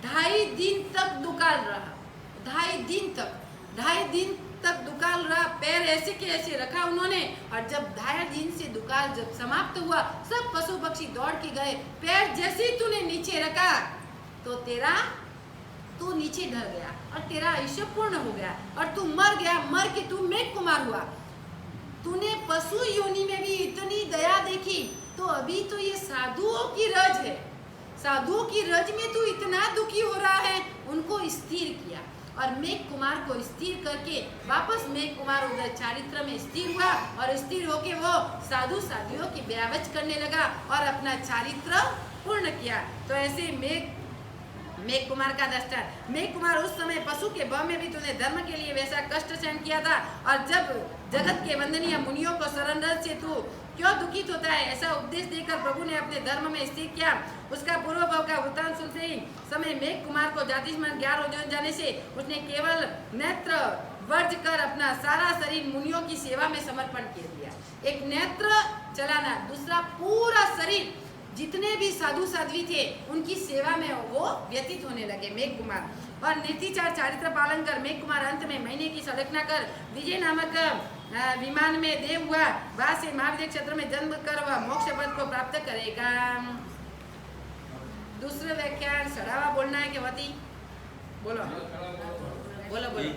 Speaker 1: 2.5 दिन तक दुकाल रहा, 2.5 दिन तक दुकाल रहा, पैर ऐसे के ऐसे रखा उन्होंने। और जब 2.5 दिन से दुकाल जब समाप्त हुआ, सब पशु पक्षी दौड़ के गए। पैर जैसे ही तूने नीचे रखा तो तू नीचे ढल गया और तेरा आयुष्य पूर्ण हो गया और तू मर गया। मर के तू मेघ कुमार हुआ। तूने पशु योनि में भी इतनी दया देखी, तो अभी तो ये साधुओं की रज है, साधुओं की रज में तू इतना दुखी हो रहा है। उनको स्थिर किया और मेघ कुमार को स्थिर करके वापस मेघ कुमार उधर चारित्र में स्थिर हुआ और स्थिर होके वो साधु साधियों की ब्यावच करने लगा और अपना चारित्र पूर्ण किया। तो ऐसे मेघ कुमार का दृष्टांत। मेघ कुमार उस समय पशु के भाव में भी तूने धर्म के लिए वैसा कष्ट सहन किया था, और जब जगत के वंदनीय मुनियों को शरण से तू क्यों दुखित होता है, ऐसा उपदेश देकर प्रभु ने अपने धर्म में स्थिर किया। उसका पूर्व भाव का वृत्तांत सुनते ही समय मेघ कुमार को जातिस्मरण ज्ञान हो जाने से उसने केवल नेत्र वर्ज कर अपना सारा शरीर मुनियों की सेवा में समर्पण कर दिया। एक नेत्र चलाना, दूसरा पूरा शरीर, जितने भी साधु साध्वी थे उनकी सेवा में वो व्यतीत होने लगे मेघ कुमार। और नीतिचार चारित्र पालन कर मेघ कुमार अंत में महीने की संरचना कर विजय नामक विमान में देव हुआ। वहां से महाविद्य क्षेत्र में जन्म कर वह मोक्ष पद को प्राप्त करेगा। दूसरे व्याख्यान सड़ावा बोलना है कि वती बोलो बोलो बोलो।